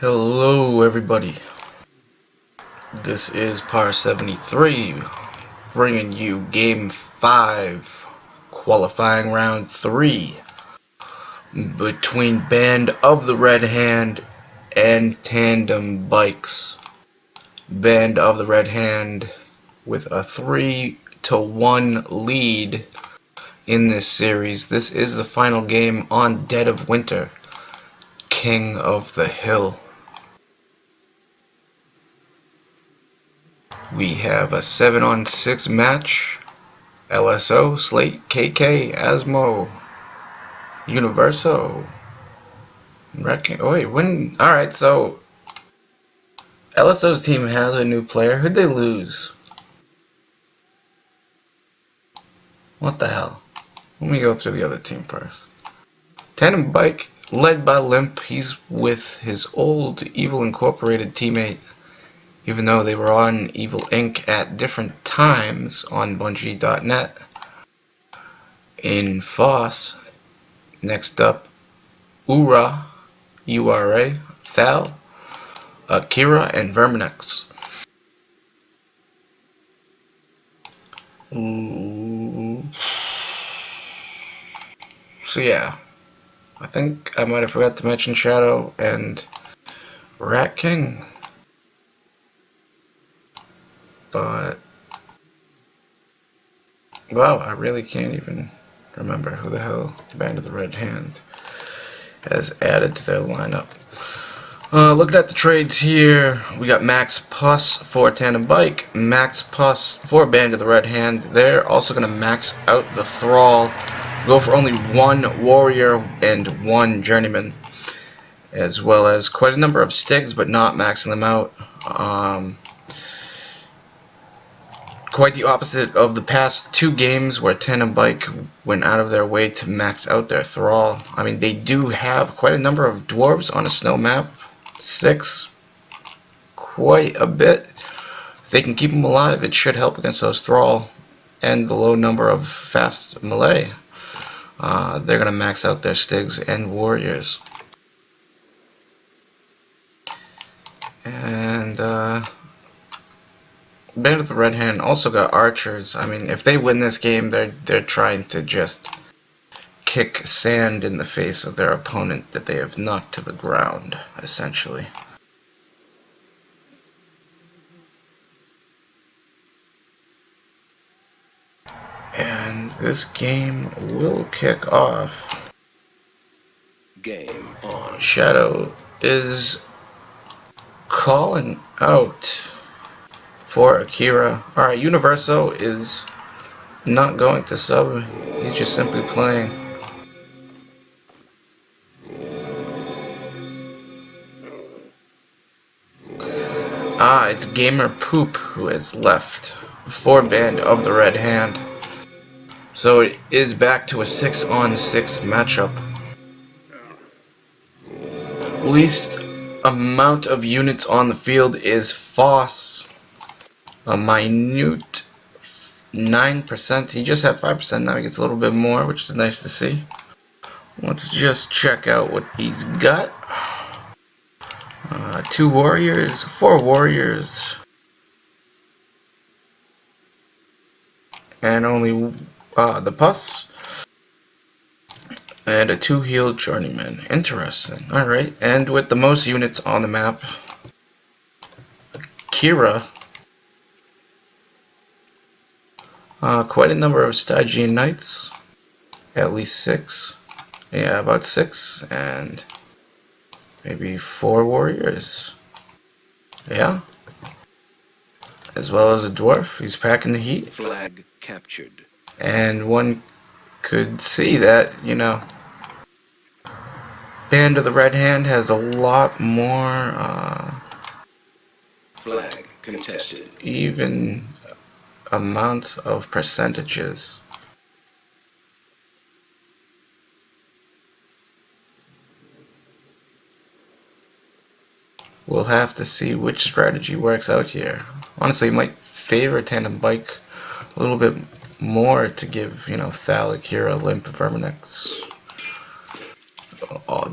Hello everybody, this is Par 73 bringing you Game 5 qualifying round 3 between Band of the Red Hand and Tandem Bikes. Band of the Red Hand with a 3-1 lead in this series. This is the final game on Dead of Winter, King of the Hill. We have a 7-on-6 match. LSO, Slate, KK, Asmo, Universo, Wrecking. Oh wait, when? Alright, so LSO's team has a new player. Who'd they lose? What the hell? Let me go through the other team first. Tandem Bike, led by Limp. He's with his old Evil Incorporated teammate, even though they were on Evil Inc. at different times on Bungie.net. In Foss, next up, Ura, URA, Thal, Akira, and Verminex. So yeah, I think I might have forgot to mention Shadow and Rat King, but wow, I really can't even remember who the hell Band of the Red Hand has added to their lineup. Looking at the trades here, we got Max Puss for Tandem Bike, Max Puss for Band of the Red Hand. They're also going to max out the Thrall, go for only one Warrior and one Journeyman, as well as quite a number of Stigs, but not maxing them out. Quite the opposite of the past two games where Tandem Bike went out of their way to max out their Thrall. I mean, they do have quite a number of Dwarves on a snow map. 6, quite a bit. If they can keep them alive, it should help against those Thrall and the low number of fast melee. They're going to max out their Stigs and Warriors. And Band of the Red Hand also got Archers. I mean, if they win this game, they're trying to just kick sand in the face of their opponent that they have knocked to the ground, essentially. And this game will kick off. Game on. Shadow is calling out for Akira. Alright, Universo is not going to sub. He's just simply playing. It's Gamer Poop who has left for Band of the Red Hand. So it is back to a 6-on-6 matchup. Least amount of units on the field is Foss. A minute 9%. He just had 5%. Now he gets a little bit more, which is nice to see. Let's just check out what he's got. 2 Warriors, 4 Warriors, and only the Puss, and a 2 healed Journeyman. Interesting. Alright, and with the most units on the map, Kira. Quite a number of Stygian Knights, at least 6. Yeah, about 6, and maybe 4 Warriors. Yeah. As well as a Dwarf. He's packing the heat. Flag captured. And one could see that, you know, Band of the Red Hand has a lot more flag contested. Even amounts of percentages. We'll have to see which strategy works out here. Honestly, it might favor Tandem Bike a little bit more to give, you know, Thal, Akira, Limp, Verminex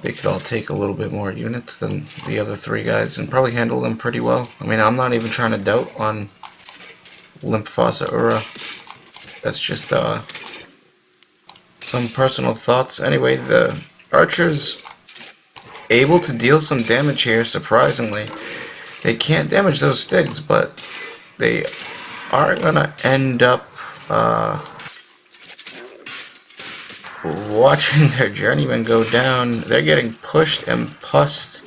they could all take a little bit more units than the other three guys and probably handle them pretty well. I mean, I'm not even trying to doubt on Limpfasa Ura. That's just some personal thoughts. Anyway, the archers able to deal some damage here, surprisingly. They can't damage those Stigs, but they are gonna end up watching their journeyman go down. They're getting pushed and pussed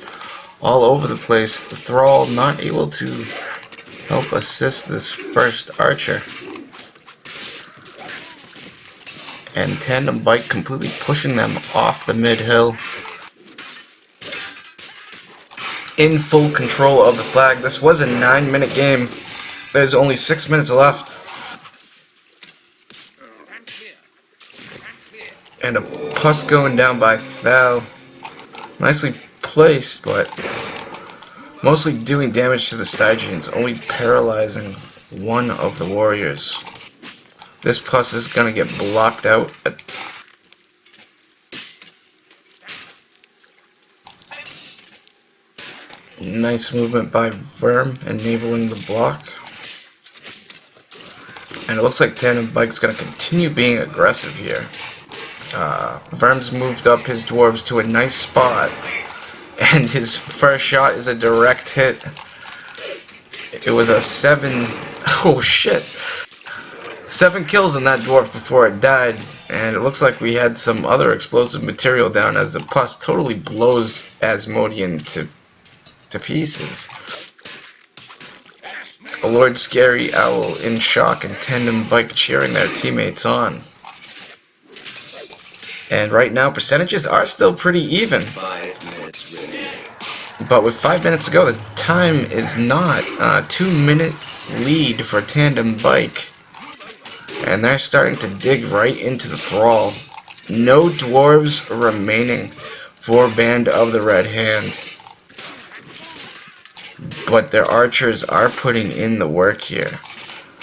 all over the place. The Thrall not able to help assist this first archer. And Tandem Bike completely pushing them off the mid-hill. In full control of the flag. This was a 9-minute game. There's only 6 minutes left. And a puss going down by Thal. Nicely placed, but mostly doing damage to the Stygians, only paralyzing one of the warriors. This puss is gonna get blocked out. Nice movement by Verm, enabling the block. And it looks like Tandem Bike's gonna continue being aggressive here. Verm's moved up his dwarves to a nice spot, and his first shot is a direct hit. It was a 7. Oh shit! 7 kills on that dwarf before it died, and it looks like we had some other explosive material down as the pus totally blows Asmodean to pieces. A Lord Scary Owl in shock and Tandem Bike cheering their teammates on. And right now, percentages are still pretty even. 5 minutes remaining. But with 5 minutes to go, the time is not. 2-minute lead for Tandem Bike. And they're starting to dig right into the Thrall. No dwarves remaining for Band of the Red Hand. But their archers are putting in the work here.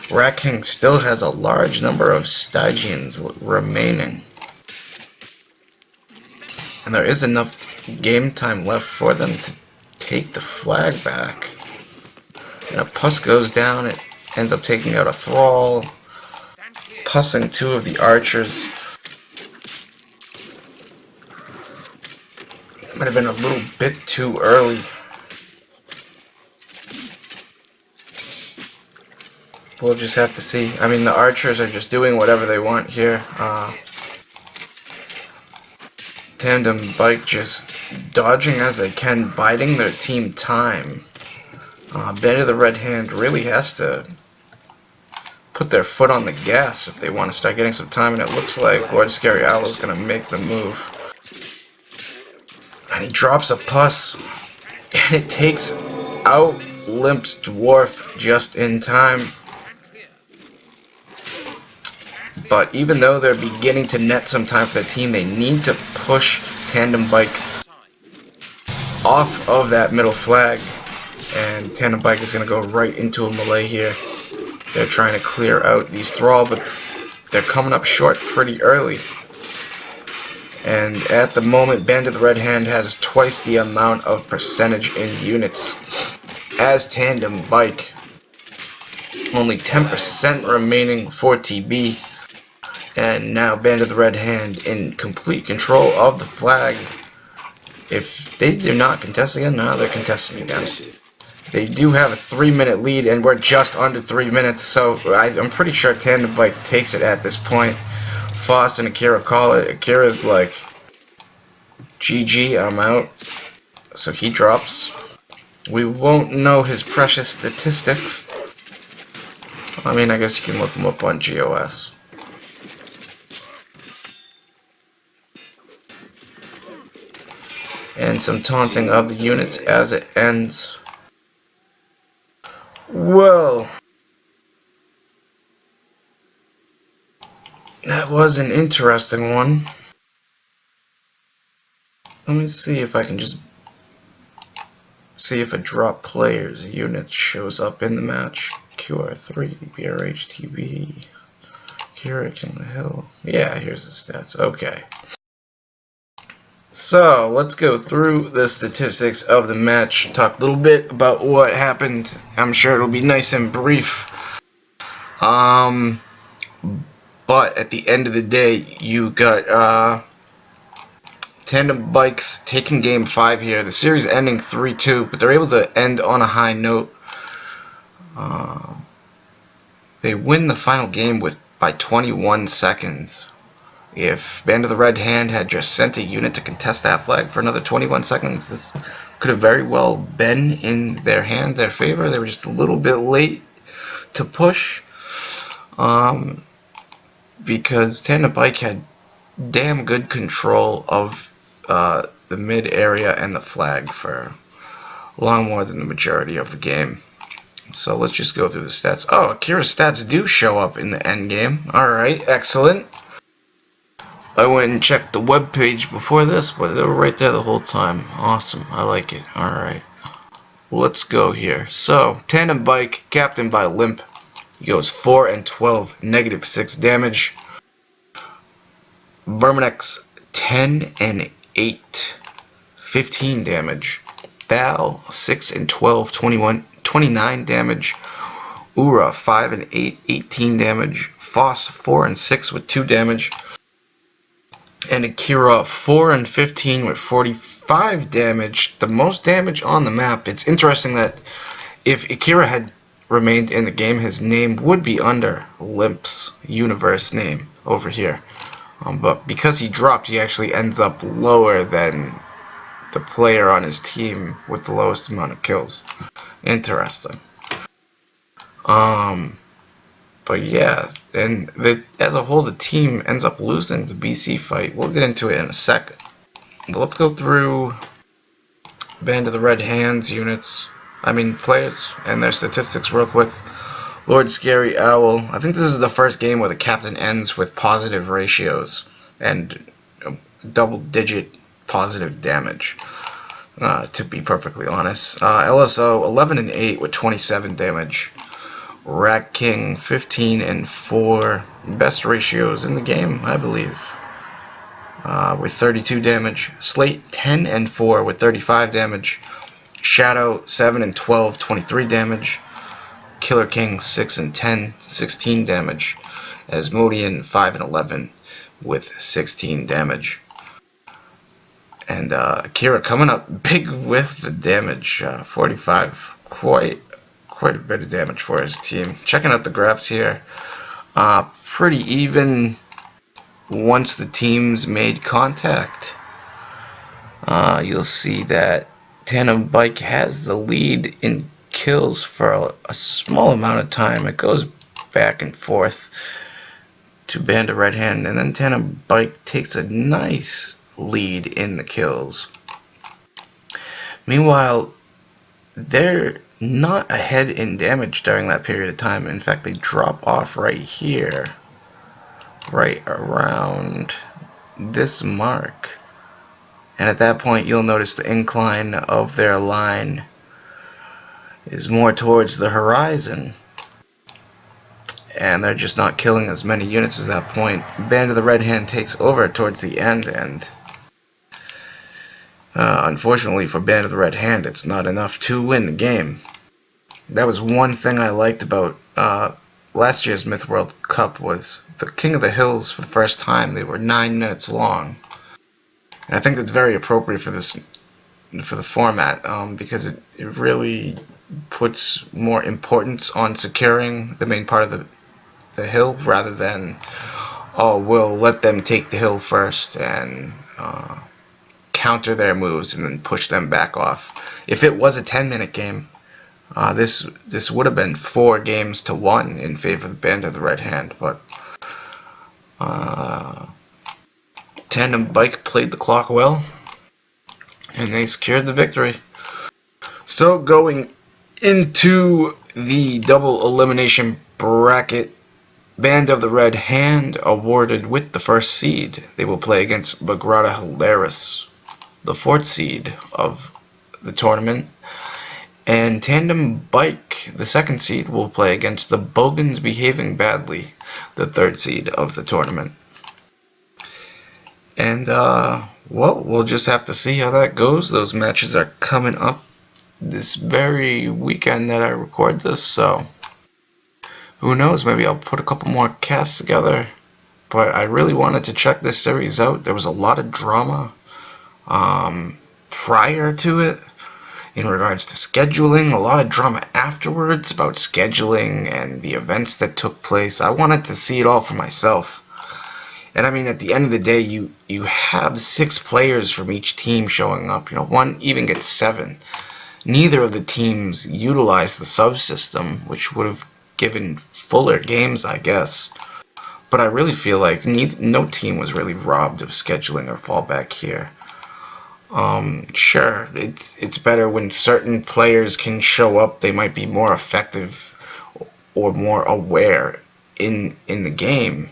Rat King still has a large number of Stygians remaining. And there is enough game time left for them to take the flag back. And a puss goes down, it ends up taking out a Thrall, pussing 2 of the archers. Might have been a little bit too early. We'll just have to see. I mean, the archers are just doing whatever they want here. Tandem Bike just dodging as they can, biding their team time. Band of the Red Hand really has to put their foot on the gas if they want to start getting some time, and it looks like Lord Scary Owl is going to make the move. And he drops a puss, and it takes out Limp's dwarf just in time. But even though they're beginning to net some time for their team, they need to push Tandem Bike off of that middle flag. And Tandem Bike is going to go right into a melee here. They're trying to clear out these Thrall, but they're coming up short pretty early. And at the moment, Band of the Red Hand has twice the amount of percentage in units as Tandem Bike. Only 10% remaining for TB. And now Band of the Red Hand in complete control of the flag. If they do not contest again, now they're contesting again. They do have a 3-minute lead, and we're just under 3 minutes, so I'm pretty sure Tandem Bike takes it at this point. Foss and Akira call it. Akira's like, GG, I'm out. So he drops. We won't know his precious statistics. I mean, I guess you can look him up on GOS. And some taunting of the units as it ends. Well, that was an interesting one. Let me see if I can just see if a drop player's unit shows up in the match. QR3, BRH, TB, Curating the Hill. Yeah, here's the stats. Okay. So let's go through the statistics of the match, talk a little bit about what happened. I'm sure it'll be nice and brief. But at the end of the day, you got Tandem Bikes taking game 5 here. The series ending 3-2, but they're able to end on a high note. They win the final game by 21 seconds. If Band of the Red Hand had just sent a unit to contest that flag for another 21 seconds, this could have very well been in their hand, their favor. They were just a little bit late to push, because Tandem Bike had damn good control of the mid area and the flag for long more than the majority of the game. So let's just go through the stats. Oh, Akira's stats do show up in the end game. Alright, excellent. I went and checked the web page before this, but they were right there the whole time. Awesome, I like it. Alright, let's go here. So, Tandem Bike, captained by Limp. He goes 4 and 12, negative 6 damage. Verminex, 10 and 8, 15 damage. Bal, 6 and 12, 29 damage. Ura, 5 and 8, 18 damage. Foss, 4 and 6 with 2 damage. And Akira, 4 and 15 with 45 damage. The most damage on the map. It's interesting that if Akira had remained in the game, his name would be under Limp's universe name over here. But because he dropped, he actually ends up lower than the player on his team with the lowest amount of kills. Interesting. But yeah, and as a whole, the team ends up losing the BC fight. We'll get into it in a second. But let's go through Band of the Red Hands players and their statistics real quick. Lord Scary Owl. I think this is the first game where the captain ends with positive ratios and double-digit positive damage, to be perfectly honest. LSO, 11 and 8 with 27 damage. Rat King, 15 and 4, best ratios in the game, I believe, with 32 damage. Slate, 10 and 4 with 35 damage. Shadow, 7 and 12, 23 damage. Killer King, 6 and 10, 16 damage. Asmodean, 5 and 11 with 16 damage. And Akira coming up big with the damage, 45, quite a bit of damage for his team. Checking out the graphs here, pretty even once the teams made contact. You'll see that Tandem Bike has the lead in kills for a small amount of time. It goes back and forth to Band of Red Hand, and then Tandem Bike takes a nice lead in the kills. Meanwhile, they're not ahead in damage during that period of time. In fact, they drop off right here, right around this mark. And at that point, you'll notice the incline of their line is more towards the horizon. And they're just not killing as many units at that point. Band of the Red Hand takes over towards the end, and unfortunately for Band of the Red Hand, it's not enough to win the game. That was one thing I liked about last year's Myth World Cup, was the King of the Hills. For the first time, they were 9 minutes long. And I think that's very appropriate for the format, because it really puts more importance on securing the main part of the hill, rather than, oh, we'll let them take the hill first and counter their moves and then push them back off. If it was a 10-minute game, this would have been 4-1 in favor of the Band of the Red Hand, but Tandem Bike played the clock well, and they secured the victory. So going into the double elimination bracket, Band of the Red Hand awarded with the first seed. They will play against Bagrata Hilaris, the 4th seed of the tournament. And Tandem Bike, the 2nd seed, will play against the Bogans Behaving Badly, the 3rd seed of the tournament. And, well, we'll just have to see how that goes. Those matches are coming up this very weekend that I record this, so who knows, maybe I'll put a couple more casts together. But I really wanted to check this series out. There was a lot of drama prior to it in regards to scheduling, a lot of drama afterwards about scheduling and the events that took place. I wanted to see it all for myself. And I mean, at the end of the day, you have 6 players from each team showing up. You know, one even gets 7. Neither of the teams utilized the subsystem, which would have given fuller games, I guess. But I really feel like no team was really robbed of scheduling or fallback here. Sure, it's better when certain players can show up. They might be more effective or more aware in the game.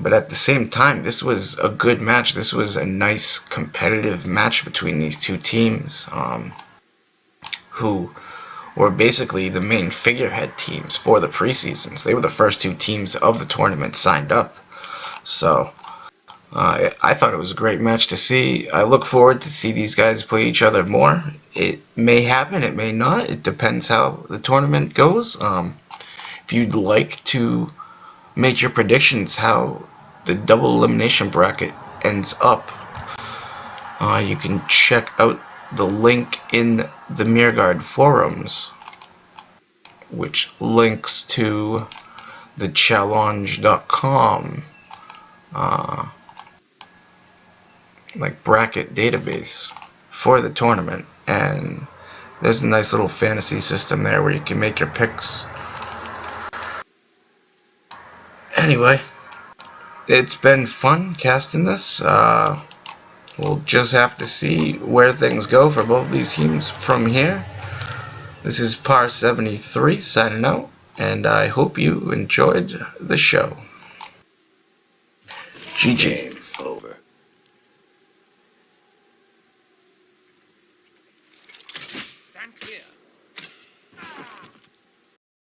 But at the same time, this was a good match. This was a nice competitive match between these two teams, who were basically the main figurehead teams for the preseasons. They were the first 2 teams of the tournament signed up. So I thought it was a great match to see. I look forward to see these guys play each other more. It may happen, it may not. It depends how the tournament goes. If you'd like to make your predictions how the double elimination bracket ends up, you can check out the link in the Mirgard forums, which links to the challenge.com like bracket database for the tournament, and there's a nice little fantasy system there where you can make your picks. Anyway, it's been fun casting this. We'll just have to see where things go for both these teams from here. This is Par 73 signing out, and I hope you enjoyed the show. GG. Game over. Stand clear.